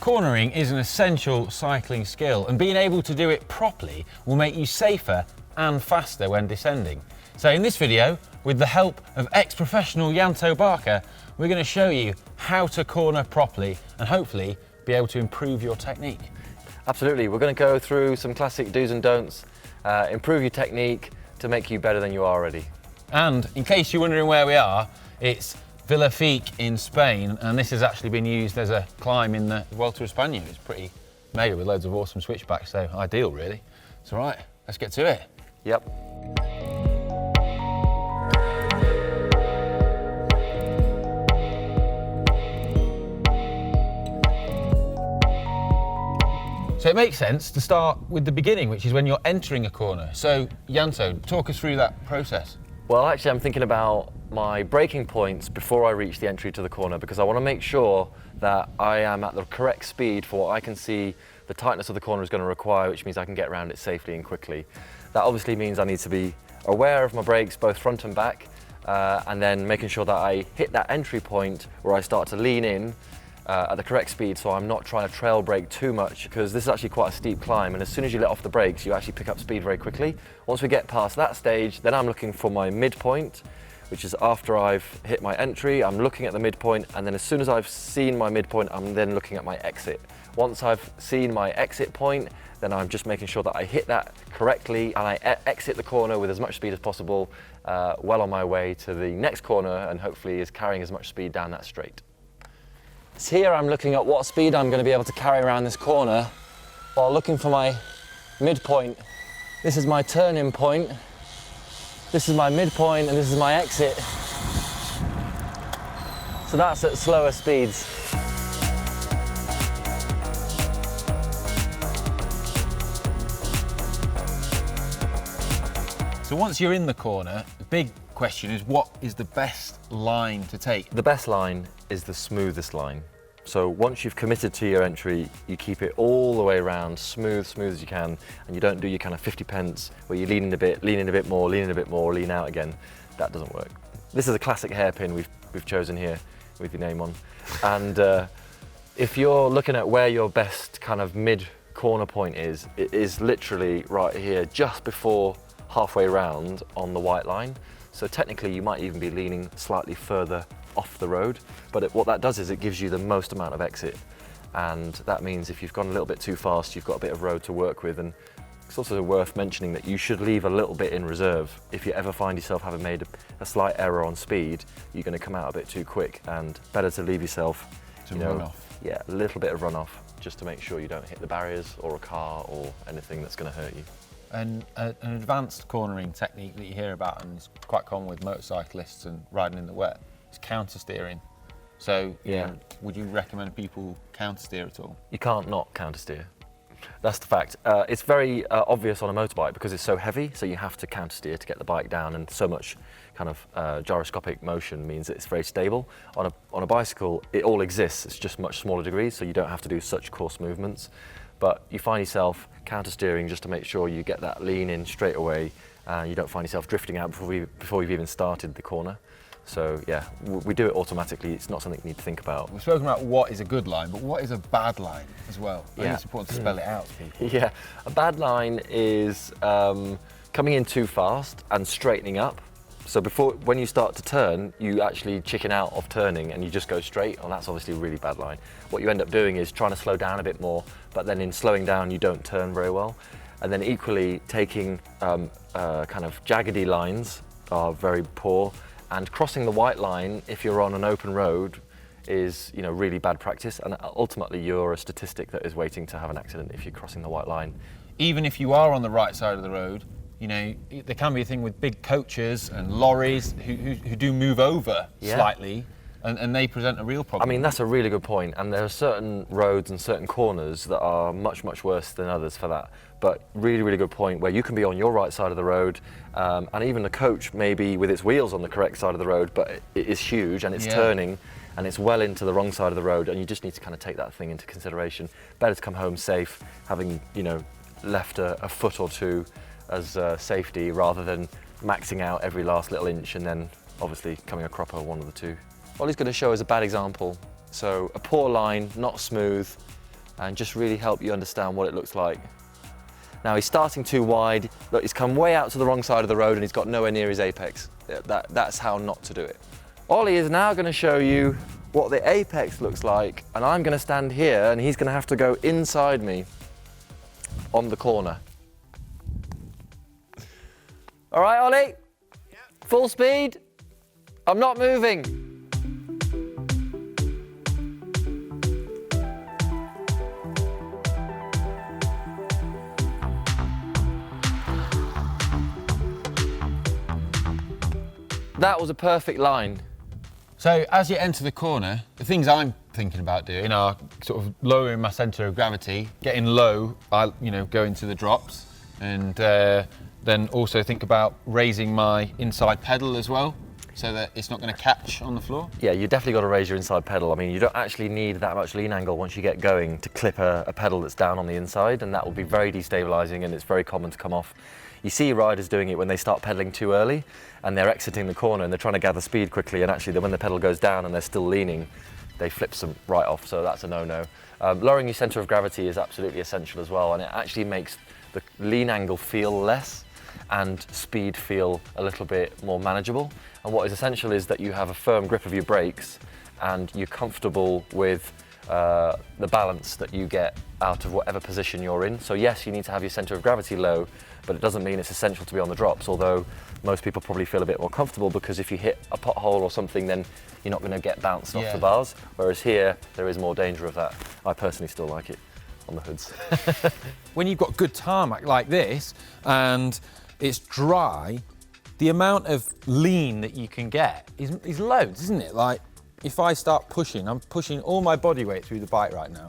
Cornering is an essential cycling skill, and being able to do it properly will make you safer and faster when descending. So in this video, with the help of ex-professional Yanto Barker, we're going to show you how to corner properly and hopefully be able to improve your technique. Absolutely, we're going to go through some classic do's and don'ts, improve your technique to make you better than you are already. And in case you're wondering where we are, it's Villafique in Spain, and this has actually been used as a climb in the Vuelta a España. It's pretty mega with loads of awesome switchbacks, so ideal really. It's all right, let's get to it. Yep. So it makes sense to start with the beginning, which is when you're entering a corner. So Yanto, talk us through that process. Well, actually I'm thinking about my braking points before I reach the entry to the corner, because I want to make sure that I am at the correct speed for what I can see the tightness of the corner is going to require, which means I can get around it safely and quickly. That obviously means I need to be aware of my brakes, both front and back, and then making sure that I hit that entry point where I start to lean in at the correct speed, so I'm not trying to trail brake too much, because this is actually quite a steep climb, and as soon as you let off the brakes you actually pick up speed very quickly. Once we get past that stage, then I'm looking for my midpoint, which is after I've hit my entry. I'm looking at the midpoint, and then as soon as I've seen my midpoint, I'm then looking at my exit. Once I've seen my exit point, then I'm just making sure that I hit that correctly and I exit the corner with as much speed as possible, well on my way to the next corner, and hopefully is carrying as much speed down that straight. So here I'm looking at what speed I'm going to be able to carry around this corner while looking for my midpoint. This is my turning point, this is my midpoint, and this is my exit. So that's at slower speeds. So once you're in the corner, the big question is, what is the best line to take? The best line is the smoothest line. So once you've committed to your entry, you keep it all the way around, smooth as you can, and you don't do your kind of 50 pence where you lean in a bit more, lean out again. That doesn't work. This is a classic hairpin we've chosen here with your name on. And if you're looking at where your best kind of mid corner point is, it is literally right here, just before halfway round on the white line. So technically you might even be leaning slightly further off the road, but what that does is it gives you the most amount of exit, and that means if you've gone a little bit too fast, you've got a bit of road to work with. And it's also worth mentioning that you should leave a little bit in reserve. If you ever find yourself having made a slight error on speed, you're going to come out a bit too quick, and better to leave yourself Run off. Yeah, a little bit of runoff, just to make sure you don't hit the barriers or a car or anything that's going to hurt you. And an advanced cornering technique that you hear about, and it's quite common with motorcyclists and riding in the wet, is counter steering. So yeah, would you recommend people counter steer at all? You can't not counter steer. That's the fact. It's very obvious on a motorbike because it's so heavy, so you have to counter steer to get the bike down, and so much kind of gyroscopic motion means that it's very stable. On a bicycle, it all exists, it's just much smaller degrees, so you don't have to do such coarse movements. But you find yourself counter steering just to make sure you get that lean in straight away, and you don't find yourself drifting out before you've even started the corner. So yeah, we do it automatically. It's not something you need to think about. We've spoken about what is a good line, but what is a bad line as well? I think Yeah. it's important to spell it out to people. Yeah, a bad line is coming in too fast and straightening up. So when you start to turn, you actually chicken out of turning and you just go straight, and that's obviously a really bad line. What you end up doing is trying to slow down a bit more, but then in slowing down you don't turn very well. And then equally taking kind of jaggedy lines are very poor, and crossing the white line if you're on an open road is, you know, really bad practice, and ultimately you're a statistic that is waiting to have an accident if you're crossing the white line. Even if you are on the right side of the road, you know, there can be a thing with big coaches and lorries who do move over slightly, and they present a real problem. I mean, that's a really good point, and there are certain roads and certain corners that are much worse than others for that. But really good point, where you can be on your right side of the road, and even the coach may be with its wheels on the correct side of the road, but it is huge and it's turning and it's well into the wrong side of the road, and you just need to kind of take that thing into consideration. Better to come home safe, having, you know, left a foot or two as safety, rather than maxing out every last little inch and then obviously coming a cropper, one of the two. What he's going to show is a bad example. So a poor line, not smooth, and just really help you understand what it looks like. Now he's starting too wide. Look, he's come way out to the wrong side of the road and he's got nowhere near his apex. That's how not to do it. Ollie is now going to show you what the apex looks like, and I'm going to stand here and he's going to have to go inside me on the corner. All right, Ollie? Yep. Full speed. I'm not moving. That was a perfect line. So as you enter the corner, the things I'm thinking about doing are sort of lowering my centre of gravity, getting low, go into the drops, and then also think about raising my inside pedal as well, so that it's not going to catch on the floor. Yeah, you definitely got to raise your inside pedal. I mean, you don't actually need that much lean angle once you get going to clip a pedal that's down on the inside, and that will be very destabilising, and it's very common to come off. You see riders doing it when they start pedaling too early and they're exiting the corner and they're trying to gather speed quickly, and actually when the pedal goes down and they're still leaning, they flip some right off, so that's a no-no. Lowering your centre of gravity is absolutely essential as well, and it actually makes the lean angle feel less and speed feel a little bit more manageable. And what is essential is that you have a firm grip of your brakes and you're comfortable with the balance that you get out of whatever position you're in. So yes, you need to have your centre of gravity low, but it doesn't mean it's essential to be on the drops, although most people probably feel a bit more comfortable because if you hit a pothole or something, then you're not going to get bounced off the bars, whereas here, there is more danger of that. I personally still like it on the hoods. When you've got good tarmac like this and it's dry, the amount of lean that you can get is loads, isn't it? Like, if I start pushing, I'm pushing all my body weight through the bike right now,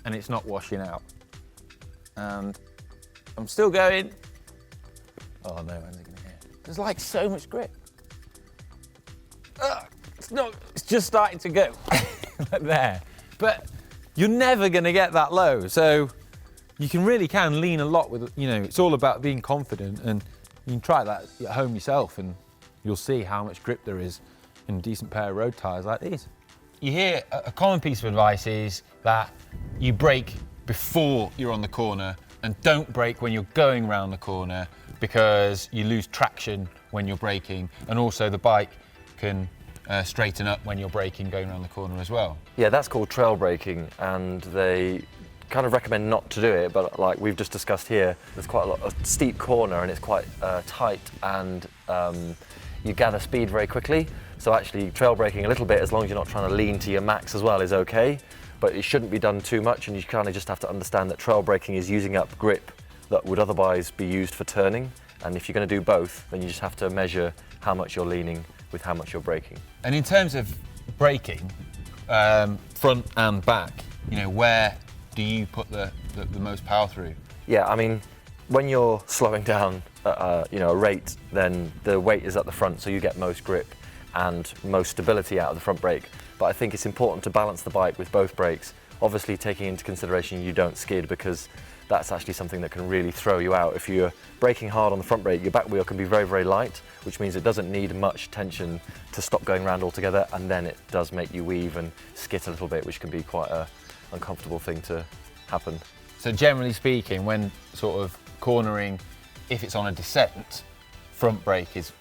and it's not washing out. And I'm still going. Oh no, when's it gonna hit? There's like so much grip. It's just starting to go like there. But you're never gonna get that low. So you can lean a lot with, it's all about being confident, and you can try that at home yourself and you'll see how much grip there is in a decent pair of road tyres like these. You hear a common piece of advice is that you brake before you're on the corner and don't brake when you're going around the corner because you lose traction when you're braking, and also the bike can straighten up when you're braking going around the corner as well. Yeah, that's called trail braking, and they kind of recommend not to do it, but like we've just discussed here, there's quite a lot of steep corner and it's quite tight, and you gather speed very quickly. So actually trail braking a little bit, as long as you're not trying to lean to your max as well, is okay, but it shouldn't be done too much, and you kind of just have to understand that trail braking is using up grip that would otherwise be used for turning, and if you're going to do both, then you just have to measure how much you're leaning with how much you're braking. And in terms of braking, front and back, where do you put the most power through? Yeah, I mean, when you're slowing down at a rate, then the weight is at the front, so you get most grip and most stability out of the front brake. But I think it's important to balance the bike with both brakes, obviously taking into consideration you don't skid, because that's actually something that can really throw you out. If you're braking hard on the front brake, your back wheel can be very, very light, which means it doesn't need much tension to stop going round altogether, and then it does make you weave and skid a little bit, which can be quite an uncomfortable thing to happen. So generally speaking, when sort of cornering, if it's on a descent, front brake is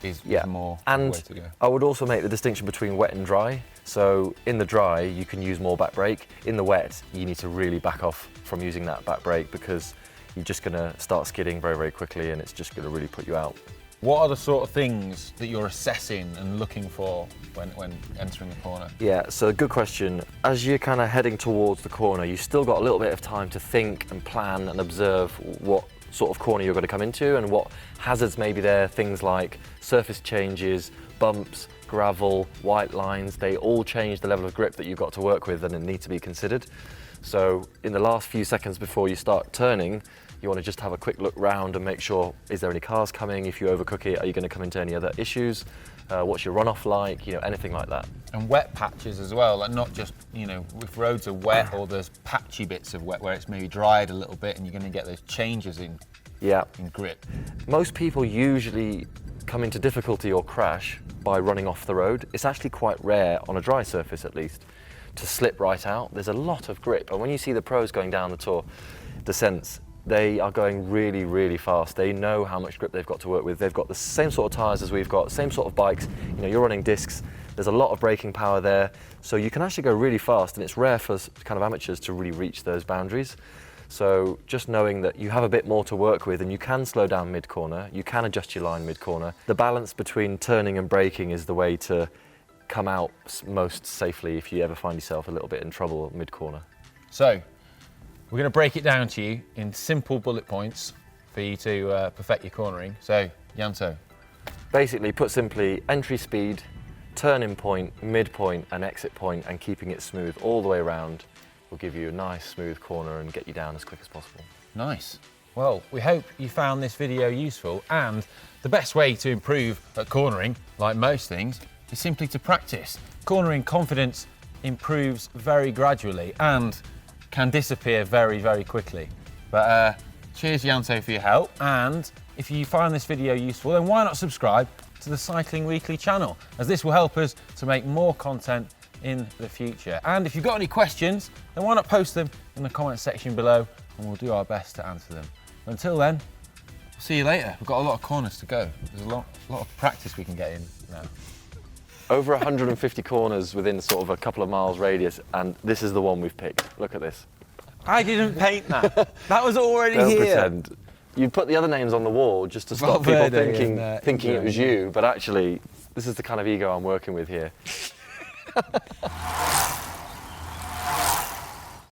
more and the way to go. I would also make the distinction between wet and dry. So in the dry, you can use more back brake. In the wet, you need to really back off from using that back brake, because you're just going to start skidding very, very quickly, and it's just going to really put you out. What are the sort of things that you're assessing and looking for when entering the corner? Yeah, so good question. As you're kind of heading towards the corner, you've still got a little bit of time to think and plan and observe what sort of corner you're going to come into and what hazards may be there. Things like surface changes, bumps, gravel, white lines, they all change the level of grip that you've got to work with and need to be considered. So in the last few seconds before you start turning, you want to just have a quick look round and make sure, is there any cars coming? If you overcook it, are you going to come into any other issues? What's your runoff like? Anything like that. And wet patches as well, like not just, if roads are wet or there's patchy bits of wet where it's maybe dried a little bit and you're going to get those changes in grip. Most people usually come into difficulty or crash by running off the road. It's actually quite rare on a dry surface, at least, to slip right out. There's a lot of grip, and when you see the pros going down the Tour descents, they are going really, really fast. They know how much grip they've got to work with. They've got the same sort of tyres as we've got, same sort of bikes. You know, you're running discs. There's a lot of braking power there, so you can actually go really fast, and it's rare for kind of amateurs to really reach those boundaries. So just knowing that you have a bit more to work with, and you can slow down mid-corner, you can adjust your line mid-corner. The balance between turning and braking is the way to come out most safely if you ever find yourself a little bit in trouble mid-corner. So, we're going to break it down to you in simple bullet points for you to perfect your cornering. So, Yanto. Basically, put simply, entry speed, turning point, midpoint and exit point, and keeping it smooth all the way around will give you a nice smooth corner and get you down as quick as possible. Nice. Well, we hope you found this video useful, and the best way to improve at cornering, like most things, is simply to practice. Cornering confidence improves very gradually and can disappear very, very quickly. But cheers, Yanto, for your help. And if you find this video useful, then why not subscribe to the Cycling Weekly channel, as this will help us to make more content in the future. And if you've got any questions, then why not post them in the comment section below, and we'll do our best to answer them. But until then, we'll see you later. We've got a lot of corners to go. There's a lot of practice we can get in now. Over 150 corners within sort of a couple of miles radius, and this is the one we've picked. Look at this. I didn't paint that. That was already Don't here. pretend. You put the other names on the wall just to stop people thinking it was you, but actually, this is the kind of ego I'm working with here.